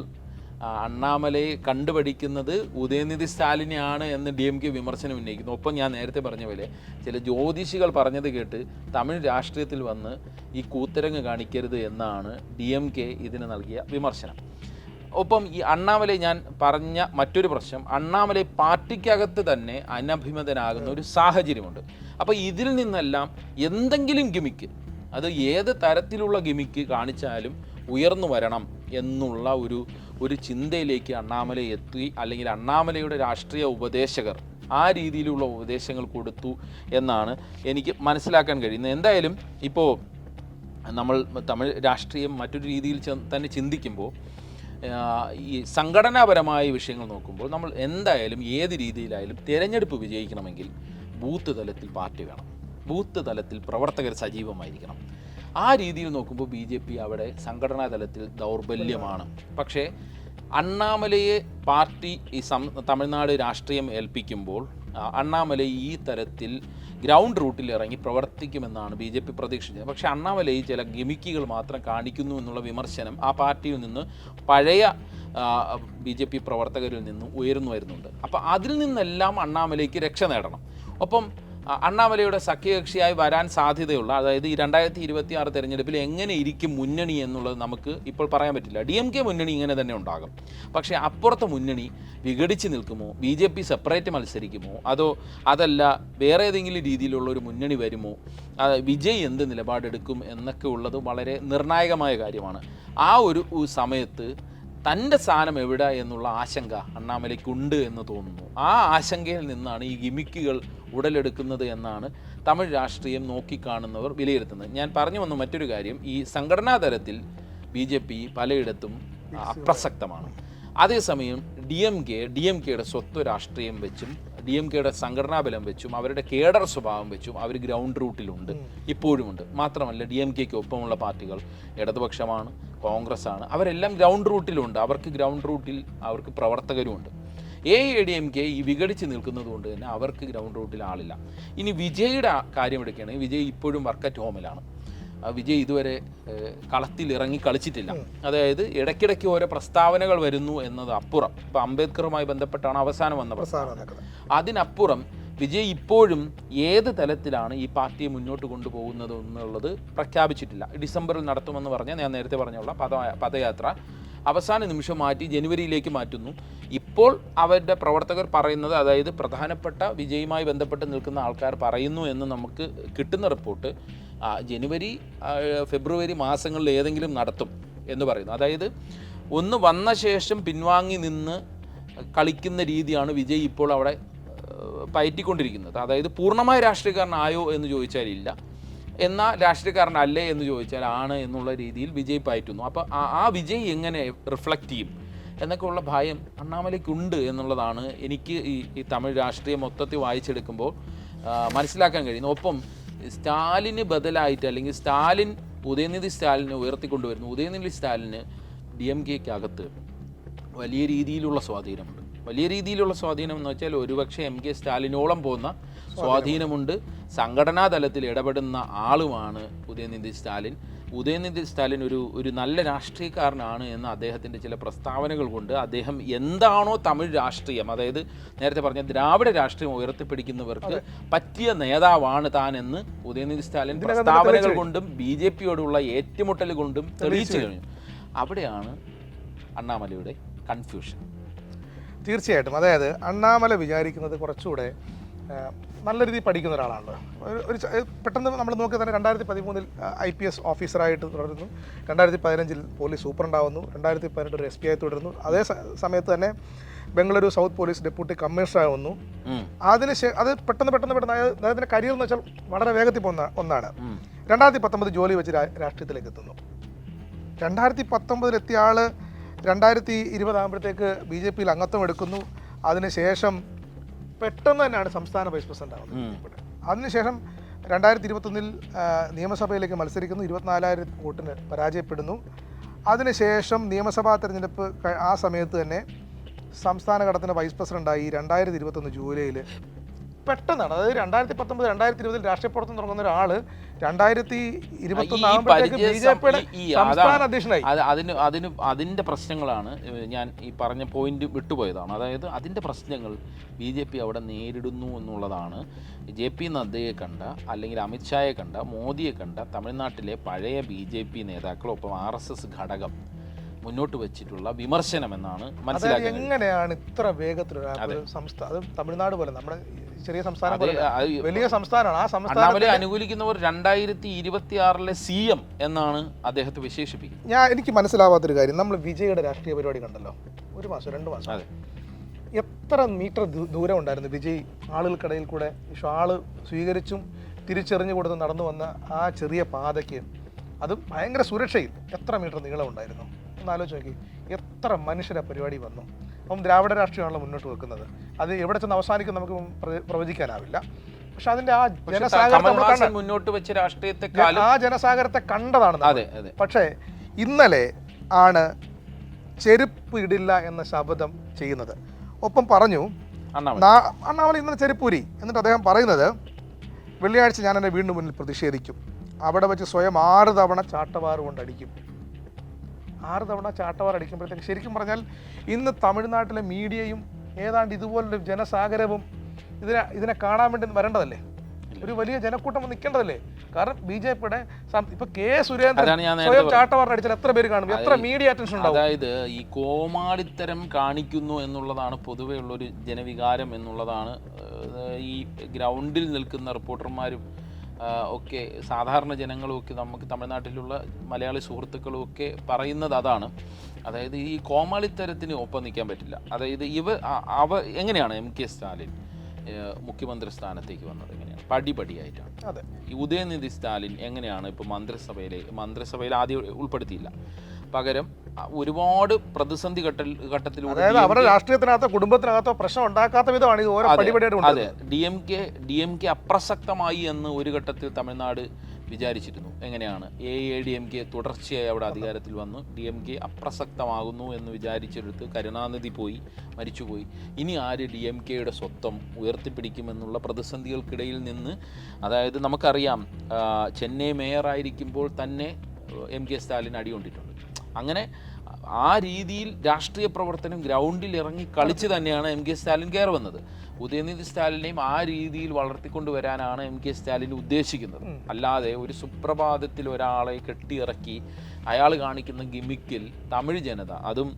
അണ്ണാമലൈ കണ്ടുപഠിക്കുന്നത് ഉദയനിധി സ്റ്റാലിനെയാണ് എന്ന് DMK വിമർശനം ഉന്നയിക്കുന്നു. ഒപ്പം ഞാൻ നേരത്തെ പറഞ്ഞ പോലെ ചില ജ്യോതിഷികൾ പറഞ്ഞത് കേട്ട് തമിഴ് രാഷ്ട്രീയത്തിൽ വന്ന് ഈ കൂത്തരങ്ങ് കാണിക്കരുത് എന്നാണ് DMK ഇതിന് നൽകിയ വിമർശനം. ഒപ്പം ഈ അണ്ണാമലൈ, ഞാൻ പറഞ്ഞ മറ്റൊരു പ്രശ്നം, അണ്ണാമലൈ പാർട്ടിക്കകത്ത് തന്നെ അനഭിമതനാകുന്ന ഒരു സാഹചര്യമുണ്ട്. അപ്പോൾ ഇതിൽ നിന്നെല്ലാം എന്തെങ്കിലും ഗിമിക്ക്, അത് ഏത് തരത്തിലുള്ള ഗിമിക്ക് കാണിച്ചാലും ഉയർന്നു വരണം എന്നുള്ള ഒരു ചിന്തയിലേക്ക് അണ്ണാമലൈ എത്തി, അല്ലെങ്കിൽ അണ്ണാമലൈയുടെ രാഷ്ട്രീയ ഉപദേശകർ ആ രീതിയിലുള്ള ഉപദേശങ്ങൾ കൊടുത്തു എന്നാണ് എനിക്ക് മനസ്സിലാക്കാൻ കഴിയുന്നത്. എന്തായാലും ഇപ്പോൾ നമ്മൾ തമിഴ് രാഷ്ട്രീയം മറ്റൊരു രീതിയിൽ തന്നെ ചിന്തിക്കുമ്പോൾ, ഈ സംഘടനാപരമായ വിഷയങ്ങൾ നോക്കുമ്പോൾ, നമ്മൾ എന്തായാലും ഏത് രീതിയിലായാലും തിരഞ്ഞെടുപ്പ് വിജയിക്കണമെങ്കിൽ ബൂത്ത് തലത്തിൽ പാർട്ടി വേണം, ബൂത്ത് തലത്തിൽ പ്രവർത്തകർ സജീവമായിരിക്കണം. ആ രീതിയിൽ നോക്കുമ്പോൾ BJP അവിടെ സംഘടനാ തലത്തിൽ ദൗർബല്യമാണ്. പക്ഷേ അണ്ണാമലയെ പാർട്ടി ഈ തമിഴ്നാട് രാഷ്ട്രീയം ഏൽപ്പിക്കുമ്പോൾ അണ്ണാമലൈ ഈ തരത്തിൽ ഗ്രൗണ്ട് റൂട്ടിൽ ഇറങ്ങി പ്രവർത്തിക്കുമെന്നാണ് BJP പ്രതീക്ഷിച്ചത്. പക്ഷേ അണ്ണാമലൈ ചില ഗിമിക്കുകൾ മാത്രം കാണിക്കുന്നു എന്നുള്ള വിമർശനം ആ പാർട്ടിയിൽ നിന്ന് പഴയ BJP പ്രവർത്തകരിൽ നിന്നും ഉയർന്നു വരുന്നുണ്ട്. അപ്പോൾ അതിൽ നിന്നെല്ലാം അണ്ണാമലൈക്ക് രക്ഷ നേടണം. ഒപ്പം അണ്ണാമലയുടെ സഖ്യകക്ഷിയായി വരാൻ സാധ്യതയുള്ള, അതായത് ഈ 2026 തെരഞ്ഞെടുപ്പിൽ എങ്ങനെ ഇരിക്കും മുന്നണി എന്നുള്ളത് നമുക്ക് ഇപ്പോൾ പറയാൻ പറ്റില്ല. DMK മുന്നണി ഇങ്ങനെ തന്നെ ഉണ്ടാകും. പക്ഷേ അപ്പുറത്തെ മുന്നണി വിഘടിച്ച് നിൽക്കുമോ, BJP സെപ്പറേറ്റ് മത്സരിക്കുമോ, അതല്ല വേറെ ഏതെങ്കിലും രീതിയിലുള്ള ഒരു മുന്നണി വരുമോ, വിജയ് എന്ത് നിലപാടെടുക്കും എന്നൊക്കെ ഉള്ളത് വളരെ നിർണായകമായ കാര്യമാണ്. ആ ഒരു സമയത്ത് തൻ്റെ സ്ഥാനം എവിടെ എന്നുള്ള ആശങ്ക അണ്ണാമലയ്ക്കുണ്ട് എന്ന് തോന്നുന്നു. ആ ആശങ്കയിൽ നിന്നാണ് ഈ ഗിമിക്കുകൾ ഉടലെടുക്കുന്നത് എന്നാണ് തമിഴ് രാഷ്ട്രീയം നോക്കിക്കാണുന്നവർ വിലയിരുത്തുന്നത്. ഞാൻ പറഞ്ഞു വന്ന മറ്റൊരു കാര്യം, ഈ സംഘടനാ തലത്തിൽ BJP പലയിടത്തും അപ്രസക്തമാണ്. അതേസമയം DMKയുടെ സ്വത്വ രാഷ്ട്രീയം വെച്ചും DMKയുടെ സംഘടനാബലം വെച്ചും അവരുടെ കേഡർ സ്വഭാവം വെച്ചും അവർ ഗ്രൗണ്ട് റൂട്ടിലുണ്ട്, ഇപ്പോഴുമുണ്ട്. മാത്രമല്ല DMKയ്ക്ക് ഒപ്പമുള്ള പാർട്ടികൾ ഇടതുപക്ഷമാണ്, കോൺഗ്രസ്സാണ്, അവരെല്ലാം ഗ്രൗണ്ട് റൂട്ടിലുണ്ട്. അവർക്ക് പ്രവർത്തകരുമുണ്ട്. AIADMK ഈ വിഘടിച്ച് നിൽക്കുന്നത് കൊണ്ട് തന്നെ അവർക്ക് ഗ്രൗണ്ട് റൂട്ടിൽ ആളില്ല. ഇനി വിജയുടെ കാര്യം എടുക്കുകയാണെങ്കിൽ വിജയ് ഇപ്പോഴും വർക്ക് അറ്റ് ഹോമിലാണ്. വിജയ് ഇതുവരെ കളത്തിൽ ഇറങ്ങി കളിച്ചിട്ടില്ല. അതായത് ഇടയ്ക്കിടയ്ക്ക് ഓരോ പ്രസ്താവനകൾ വരുന്നു എന്നത് അപ്പുറം, ഇപ്പോൾ അംബേദ്കറുമായി ബന്ധപ്പെട്ടാണ് അവസാനം വന്ന പ്രസ്താവന. അതിനപ്പുറം വിജയ് ഇപ്പോഴും ഏത് തലത്തിലാണ് ഈ പാർട്ടിയെ മുന്നോട്ട് കൊണ്ടുപോകുന്നത് എന്നുള്ളത് പ്രഖ്യാപിച്ചിട്ടില്ല. ഡിസംബറിൽ നടത്തുമെന്ന് പറഞ്ഞാൽ ഞാൻ നേരത്തെ പറഞ്ഞുള്ള പദയാത്ര അവസാന നിമിഷം മാറ്റി ജനുവരിയിലേക്ക് മാറ്റുന്നു. ഇപ്പോൾ അവരുടെ പ്രവർത്തകർ പറയുന്നത്, അതായത് പ്രധാനപ്പെട്ട വിജയുമായി ബന്ധപ്പെട്ട് നിൽക്കുന്ന ആൾക്കാർ പറയുന്നു എന്ന് നമുക്ക് കിട്ടുന്ന റിപ്പോർട്ട്, ഫെബ്രുവരി മാസങ്ങളിൽ ഏതെങ്കിലും നടത്തും എന്ന് പറയുന്നു. അതായത് ഒന്ന് വന്ന ശേഷം പിൻവാങ്ങി നിന്ന് കളിക്കുന്ന രീതിയാണ് വിജയ് ഇപ്പോൾ അവിടെ പയറ്റിക്കൊണ്ടിരിക്കുന്നത്. അതായത് പൂർണ്ണമായ രാഷ്ട്രീയക്കാരനായോ എന്ന് ചോദിച്ചാൽ ഇല്ല, എന്നാൽ രാഷ്ട്രീയക്കാരനല്ലേ എന്ന് ചോദിച്ചാൽ ആണ് എന്നുള്ള രീതിയിൽ വിജയ് പയറ്റുന്നു. അപ്പോൾ ആ വിജയ് എങ്ങനെ റിഫ്ലക്റ്റ് ചെയ്യും എന്നൊക്കെ ഉള്ള ഭയം അണ്ണാമലയ്ക്കുണ്ട് എന്നുള്ളതാണ് എനിക്ക് ഈ തമിഴ് രാഷ്ട്രീയം മൊത്തത്തിൽ വായിച്ചെടുക്കുമ്പോൾ മനസ്സിലാക്കാൻ കഴിയുന്നു. ഒപ്പം സ്റ്റാലിന് ബദലായിട്ട്, അല്ലെങ്കിൽ ഉദയനിധി സ്റ്റാലിനെ ഉയർത്തിക്കൊണ്ടുവരുന്നു. ഉദയനിധി സ്റ്റാലിന് DMKയ്ക്കകത്ത് വലിയ രീതിയിലുള്ള സ്വാധീനമുണ്ട്. വലിയ രീതിയിലുള്ള സ്വാധീനം എന്ന് വെച്ചാൽ ഒരുപക്ഷെ MK സ്റ്റാലിനോളം പോകുന്ന സ്വാധീനമുണ്ട്. സംഘടനാ തലത്തിൽ ഇടപെടുന്ന ആളുമാണ് ഉദയനിധി സ്റ്റാലിൻ. ഉദയനിധി സ്റ്റാലിൻ ഒരു നല്ല രാഷ്ട്രീയക്കാരനാണ് എന്ന് അദ്ദേഹത്തിൻ്റെ ചില പ്രസ്താവനകൾ കൊണ്ട് അദ്ദേഹം എന്താണോ തമിഴ് രാഷ്ട്രീയം, അതായത് നേരത്തെ പറഞ്ഞ ദ്രാവിഡ രാഷ്ട്രീയം ഉയർത്തിപ്പിടിക്കുന്നവർക്ക് പറ്റിയ നേതാവാണ് താൻ എന്ന് ഉദയനിധി സ്റ്റാലിൻ പ്രസ്താവനകൾ കൊണ്ടും BJP-യോടുള്ള ഏറ്റുമുട്ടൽ കൊണ്ടും തെളിയിച്ചു കഴിഞ്ഞു. അവിടെയാണ് അണ്ണാമലയുടെ കൺഫ്യൂഷൻ. തീർച്ചയായിട്ടും. അതായത് അണ്ണാമല വിചാരിക്കുന്നത് കുറച്ചുകൂടെ നല്ല രീതിയിൽ പഠിക്കുന്ന ഒരാളാണല്ലോ. പെട്ടെന്ന് നമ്മൾ നോക്കി തന്നെ 2013 IPS ഓഫീസറായിട്ട് തുടരുന്നു, 2015 പോലീസ് സൂപ്രണ്ടാവുന്നു, 2018 ഒരു SP ആയി തുടരുന്നു. അതേ സമയത്ത് തന്നെ Bengaluru south police deputy commissioner ആവുന്നു. അത് പെട്ടെന്ന് അദ്ദേഹത്തിൻ്റെ കരിയർ എന്ന് വെച്ചാൽ വളരെ വേഗത്തിൽ പോകുന്ന ഒന്നാണ്. 2019 ജോലി വെച്ച് രാഷ്ട്രീയത്തിലേക്ക് എത്തുന്നു. 2019 എത്തിയ ആൾ 2020 ആകുമ്പോഴത്തേക്ക് BJP-യിൽ അംഗത്വം എടുക്കുന്നു. അതിനുശേഷം പെട്ടെന്ന് തന്നെയാണ് സംസ്ഥാന വൈസ് പ്രസിഡന്റ് ആവുന്നത്. അതിനുശേഷം 2021 നിയമസഭയിലേക്ക് മത്സരിക്കുന്നു, 24,000 വോട്ടിന് പരാജയപ്പെടുന്നു. അതിനുശേഷം നിയമസഭാ തെരഞ്ഞെടുപ്പ് ആ സമയത്ത് തന്നെ സംസ്ഥാന ഘടകത്തിൻ്റെ വൈസ് പ്രസിഡന്റായി 2021 ജൂലൈയിൽ പെട്ടെന്നാണ്. അതായത് 2019 2020 രാഷ്ട്രീയ പ്രവർത്തനം തുടങ്ങുന്ന ഒരാൾ 2021 ആകുമ്പോഴത്തേക്ക് BJP-യുടെ സംസ്ഥാന അധ്യക്ഷനായി. അതിൻ്റെ പ്രശ്നങ്ങളാണ് ഞാൻ ഈ പറഞ്ഞ പോയിന്റ് വിട്ടുപോയതാണ്. അതായത് അതിൻ്റെ പ്രശ്നങ്ങൾ BJP അവിടെ നേരിടുന്നു എന്നുള്ളതാണ്. JP നദ്ദയെ കണ്ട, അല്ലെങ്കിൽ അമിത്ഷായെ കണ്ട, മോദിയെ കണ്ട തമിഴ്നാട്ടിലെ പഴയ BJP നേതാക്കളൊപ്പം RSS ഘടകം മുന്നോട്ട് വെച്ചിട്ടുള്ള വിമർശനം എന്നാണ് മനസ്സിലാക്കുന്നത്. എങ്ങനെയാണ് ഇത്ര വേഗത്തിലൊരു സംസ്ഥാനം, തമിഴ്നാട് പോലെ നമ്മുടെ ചെറിയ സംസ്ഥാനം, വലിയ സംസ്ഥാനമാണ്, ആ സംസ്ഥാനത്തെ അനുകൂലിക്കുന്നവർ 2026 CM എന്നാണ് അദ്ദേഹത്തെ വിശേഷിപ്പിക്കുന്നത്. എനിക്ക് മനസ്സിലാവാത്തൊരു കാര്യം, നമ്മൾ വിജയുടെ രാഷ്ട്രീയ പരിപാടി കണ്ടല്ലോ, 1 മാസം 2 മാസം. എത്ര മീറ്റർ ദൂരം ഉണ്ടായിരുന്നു വിജയ് ആളുകൾക്കിടയിൽ കൂടെ ഷാള് സ്വീകരിച്ചും തിരിച്ചെറിഞ്ഞു കൊടുത്ത് നടന്നു വന്ന ആ ചെറിയ പാതയ്ക്ക്, അത് ഭയങ്കര സുരക്ഷയിൽ എത്ര മീറ്റർ നീളം ഉണ്ടായിരുന്നു ഒന്ന് ആലോചിച്ച് നോക്കി. എത്ര മനുഷ്യരെ പരിപാടി വന്നു. അപ്പം ദ്രാവിഡ രാഷ്ട്രീയമാണല്ലോ മുന്നോട്ട് വെക്കുന്നത്. അത് എവിടെ ചെന്ന് അവസാനിക്കും നമുക്ക് പ്രവചിക്കാനാവില്ല. പക്ഷെ അതിന്റെ ആ ജനസാഗരത്തെ മുന്നോട്ട് വെച്ച രാഷ്ട്രീയത്തെ ആ ജനസാഗരത്തെ കണ്ടതാണ്. പക്ഷേ ഇന്നലെ ആണ് ചെരുപ്പ് ഇടില്ല എന്ന ശപഥം ചെയ്യുന്നത്. ഒപ്പം പറഞ്ഞു അണ്ണാമല ഇന്നലെ ചെരുപ്പൂരി. എന്നിട്ട് അദ്ദേഹം പറയുന്നത്, വെള്ളിയാഴ്ച ഞാൻ എൻ്റെ വീടിന് മുന്നിൽ പ്രതിഷേധിക്കും, അവിടെ വെച്ച് സ്വയം 6 തവണ ചാട്ടവാറ് കൊണ്ട് അടിക്കും. 6 തവണ ചാട്ടവാർ അടിക്കുമ്പോഴത്തേക്ക് ശരിക്കും പറഞ്ഞാൽ ഇന്ന് തമിഴ്നാട്ടിലെ മീഡിയയും ഏതാണ്ട് ഇതുപോലൊരു ജനസാഗരവും ഇതിനെ കാണാൻ വേണ്ടി വരേണ്ടതല്ലേ? ഒരു വലിയ ജനക്കൂട്ടം നിൽക്കേണ്ടതല്ലേ? കാരണം BJP-യുടെ ഇപ്പൊ K. സുരേന്ദ്രൻ സ്വയം ചാട്ടവാർ അടിച്ചാൽ എത്ര പേര് കാണും? എത്ര മീഡിയ അറ്റൻഷൻ ഉണ്ടാവും? അതായത് ഈ കോമാളിത്തരം കാണിക്കുന്നു എന്നുള്ളതാണ് പൊതുവെ ഉള്ളൊരു ജനവികാരം എന്നുള്ളതാണ് ഈ ഗ്രൗണ്ടിൽ നിൽക്കുന്ന റിപ്പോർട്ടർമാരും ഒക്കെ സാധാരണ ജനങ്ങളും ഒക്കെ നമുക്ക് തമിഴ്നാട്ടിലുള്ള മലയാളി സുഹൃത്തുക്കളും ഒക്കെ പറയുന്നത് അതാണ്. അതായത് ഈ കോമാളിത്തരത്തിന് ഒപ്പം നിൽക്കാൻ പറ്റില്ല. അതായത് എങ്ങനെയാണ് MK സ്റ്റാലിൻ മുഖ്യമന്ത്രി സ്ഥാനത്തേക്ക് വന്നത്? എങ്ങനെയാണ്? പടിപടിയായിട്ടാണ്. അതെ. ഈ ഉദയനിധി സ്റ്റാലിൻ എങ്ങനെയാണ് ഇപ്പോൾ മന്ത്രിസഭയിൽ ആദ്യം ഉൾപ്പെടുത്തിയില്ല, പകരം ഒരുപാട് പ്രതിസന്ധി ഘട്ടത്തിലൂടെ അവരുടെ രാഷ്ട്രീയത്തിനകത്തോ കുടുംബത്തിനകത്തോ പ്രശ്നം ഉണ്ടാക്കാത്ത വിധമാണ് ഇത് ഓരോ പടിപടിയായിട്ട്. അതെ, DMK അപ്രസക്തമായി എന്ന് ഒരു ഘട്ടത്തിൽ തമിഴ്നാട് വിചാരിച്ചിരുന്നു. എങ്ങനെയാണ് AADMK തുടർച്ചയായി അവിടെ അധികാരത്തിൽ വന്നു, DMK അപ്രസക്തമാകുന്നു എന്ന് വിചാരിച്ചെടുത്ത് കരുണാനിധി മരിച്ചുപോയി. ഇനി ആര് DMK-യുടെ സ്വത്വം ഉയർത്തിപ്പിടിക്കുമെന്നുള്ള പ്രതിസന്ധികൾക്കിടയിൽ നിന്ന്, അതായത് നമുക്കറിയാം ചെന്നൈ മേയറായിരിക്കുമ്പോൾ തന്നെ MK സ്റ്റാലിൻ അടികൊണ്ടിട്ടുണ്ട്. അങ്ങനെ ആ രീതിയിൽ രാഷ്ട്രീയ പ്രവർത്തനം ഗ്രൗണ്ടിൽ ഇറങ്ങി കളിച്ച് തന്നെയാണ് MK സ്റ്റാലിൻ കയറി വന്നത്. ഉദയനിധി സ്റ്റാലിനെയും ആ രീതിയിൽ വളർത്തിക്കൊണ്ടുവരാനാണ് MK സ്റ്റാലിൻ ഉദ്ദേശിക്കുന്നത്. അല്ലാതെ ഒരു സുപ്രഭാതത്തിൽ ഒരാളെ കെട്ടിയിറക്കി അയാൾ കാണിക്കുന്ന ഗിമിക്കിൽ തമിഴ് ജനത, അതും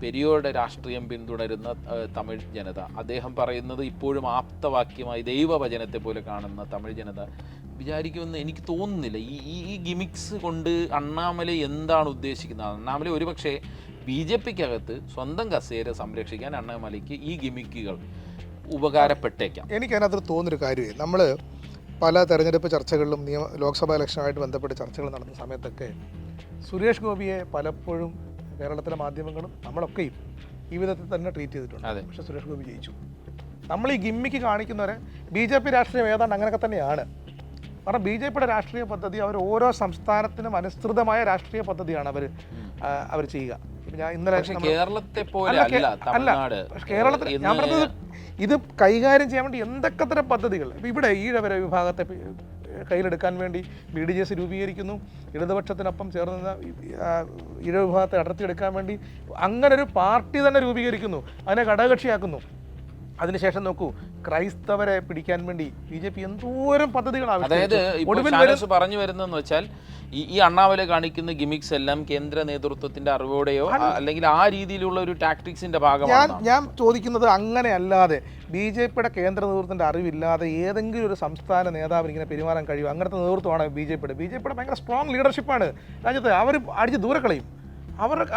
പെരിയോയുടെ രാഷ്ട്രീയം പിന്തുടരുന്ന തമിഴ് ജനത, അദ്ദേഹം പറയുന്നത് ഇപ്പോഴും ആപ്തവാക്യമായി ദൈവവചനത്തെ പോലെ കാണുന്ന തമിഴ് ജനത വിചാരിക്കുമെന്ന് എനിക്ക് തോന്നുന്നില്ല. ഈ ഗിമിക്സ് കൊണ്ട് അണ്ണാമല എന്താണ് ഉദ്ദേശിക്കുന്നത്? അണ്ണാമല ഒരുപക്ഷെ BJP-ക്കകത്ത് സ്വന്തം കസേര സംരക്ഷിക്കാൻ അണ്ണാമലയ്ക്ക് ഈ ഗിമിക്കുകൾ ഉപകാരപ്പെട്ടേക്കാം. എനിക്ക് അതിനകത്ത് തോന്നുന്നൊരു കാര്യമേ, നമ്മൾ പല തെരഞ്ഞെടുപ്പ് ചർച്ചകളിലും ലോക്സഭാ ഇലക്ഷനുമായിട്ട് ബന്ധപ്പെട്ട് ചർച്ചകൾ നടന്ന സമയത്തൊക്കെ സുരേഷ് ഗോപിയെ പലപ്പോഴും കേരളത്തിലെ മാധ്യമങ്ങളും നമ്മളൊക്കെയും ഈ വിധത്തിൽ തന്നെ ട്രീറ്റ് ചെയ്തിട്ടുണ്ട്. പക്ഷേ സുരേഷ് ഗോപി ജയിച്ചു. നമ്മൾ ഈ ഗിമ്മിക്ക് കാണിക്കുന്നവരെ BJP രാഷ്ട്രീയം ഏതാണ്ട് അങ്ങനെയൊക്കെ തന്നെയാണ്. കാരണം BJP-യുടെ രാഷ്ട്രീയ പദ്ധതി അവർ ഓരോ സംസ്ഥാനത്തിനും അനുസൃതമായ രാഷ്ട്രീയ പദ്ധതിയാണ് അവർ ചെയ്യുക. ഞാൻ ഇന്നലെ പക്ഷേ കേരളത്തെ പോലെ അല്ല തമിഴ്നാട്. കേരളത്തിൽ ഞാൻ പറഞ്ഞത് ഇത് കൈകാര്യം ചെയ്യാൻ വേണ്ടി എന്തൊക്കെ തരം പദ്ധതികൾ ഇപ്പം ഇവിടെ ഈഴവര വിഭാഗത്തെ കയ്യിലെടുക്കാൻ വേണ്ടി BDJS രൂപീകരിക്കുന്നു. ഇടതുപക്ഷത്തിനൊപ്പം ചേർന്ന് ഈഴവ വിഭാഗത്തെ അടർത്തിയെടുക്കാൻ വേണ്ടി അങ്ങനെ ഒരു പാർട്ടി തന്നെ രൂപീകരിക്കുന്നു, അതിനെ ഘടകകക്ഷിയാക്കുന്നു. അതിനുശേഷം നോക്കൂ, ക്രൈസ്തവരെ പിടിക്കാൻ വേണ്ടി BJP എന്തോരം പദ്ധതികൾ അതായത് പറഞ്ഞു വരുന്നതെന്ന് വെച്ചാൽ ഈ അണ്ണാമല കാണിക്കുന്ന ഗിമിക്സ് എല്ലാം കേന്ദ്ര നേതൃത്വത്തിന്റെ അറിവോടെയോ അല്ലെങ്കിൽ ആ രീതിയിലുള്ള ഒരു ടാക്ടിക്സിന്റെ ഭാഗമാണ്. ഞാൻ ചോദിക്കുന്നത് അങ്ങനെ അല്ലാതെ BJPയുടെ കേന്ദ്ര നേതൃത്വത്തിന്റെ അറിവില്ലാതെ ഏതെങ്കിലും ഒരു സംസ്ഥാന നേതാവിന് ഇങ്ങനെ പെരുമാറാൻ കഴിയും? അങ്ങനത്തെ നേതൃത്വമാണ് BJPയുടെ ഭയങ്കര സ്ട്രോങ് ലീഡർഷിപ്പാണ് രാജ്യത്ത്. അവർ അടിച്ച് ദൂരെ കളയും.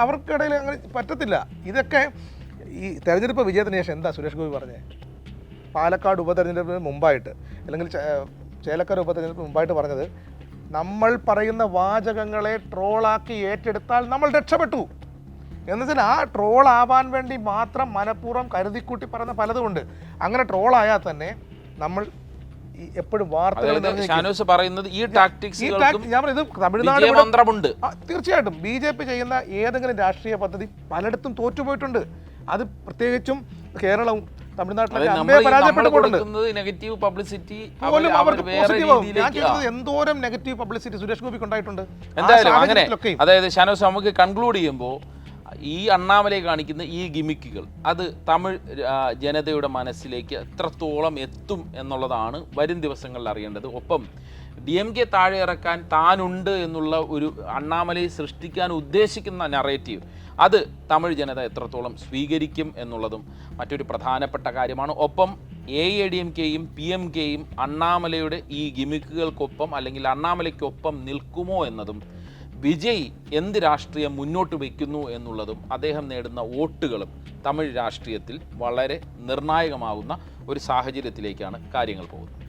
അവർക്കിടയിൽ അങ്ങനെ പറ്റത്തില്ല. ഇതൊക്കെ ഈ തെരഞ്ഞെടുപ്പ് വിജയത്തിന് ശേഷം എന്താ സുരേഷ് ഗോപി പറഞ്ഞത്? പാലക്കാട് ഉപതെരഞ്ഞെടുപ്പിന് മുമ്പായിട്ട് അല്ലെങ്കിൽ ചേലക്കര ഉപതെരഞ്ഞെടുപ്പിന് മുമ്പായിട്ട് പറഞ്ഞത്, നമ്മൾ പറയുന്ന വാചകങ്ങളെ ട്രോളാക്കി ഏറ്റെടുത്താൽ നമ്മൾ രക്ഷപ്പെട്ടു എന്നുവെച്ചാൽ ആ ട്രോൾ ആവാൻ വേണ്ടി മാത്രം മനഃപൂർവ്വം കരുതിക്കൂട്ടി പറയുന്ന പലതുമുണ്ട്. അങ്ങനെ ട്രോളായാൽ തന്നെ നമ്മൾ എപ്പോഴും വാർത്തകൾ പറയുന്നത് ഈ ഞാൻ പറയുന്നത് തമിഴ്നാട് തീർച്ചയായിട്ടും BJP ചെയ്യുന്ന ഏതെങ്കിലും രാഷ്ട്രീയ പദ്ധതി പലയിടത്തും തോറ്റുപോയിട്ടുണ്ട്. അത് പ്രത്യേകിച്ചും കേരളവും നെഗറ്റീവ് പബ്ലിസിറ്റി എന്തോരം നെഗറ്റീവ് പബ്ലിസിറ്റി സുരേഷ് ഗോപിക്ക് ഉണ്ടായിട്ടുണ്ട്. എന്തായാലും അങ്ങനെ അതായത് ഷാനോസ് നമുക്ക് കൺക്ലൂഡ് ചെയ്യുമ്പോൾ ഈ അണ്ണാമലയെ കാണിക്കുന്ന ഈ ഗിമിക്കുകൾ അത് തമിഴ് ജനതയുടെ മനസ്സിലേക്ക് എത്രത്തോളം എത്തും എന്നുള്ളതാണ് വരും ദിവസങ്ങളിൽ അറിയേണ്ടത്. ഒപ്പം DMK താഴെ ഇറക്കാൻ താനുണ്ട് എന്നുള്ള ഒരു അണ്ണാമലയെ സൃഷ്ടിക്കാൻ ഉദ്ദേശിക്കുന്ന നറേറ്റീവ് അത് തമിഴ് ജനത എത്രത്തോളം സ്വീകരിക്കും എന്നുള്ളതും മറ്റൊരു പ്രധാനപ്പെട്ട കാര്യമാണ്. ഒപ്പം AIADMKയും PMKയും അണ്ണാമലയുടെ ഈ ഗിമിക്കുകൾക്കൊപ്പം അല്ലെങ്കിൽ അണ്ണാമലയ്ക്കൊപ്പം നിൽക്കുമോ എന്നതും വിജയ് എന്ത് രാഷ്ട്രീയം മുന്നോട്ട് വയ്ക്കുന്നു എന്നുള്ളതും അദ്ദേഹം നേടുന്ന വോട്ടുകളും തമിഴ് രാഷ്ട്രീയത്തിൽ വളരെ നിർണായകമാകുന്ന ഒരു സാഹചര്യത്തിലേക്കാണ് കാര്യങ്ങൾ പോകുന്നത്.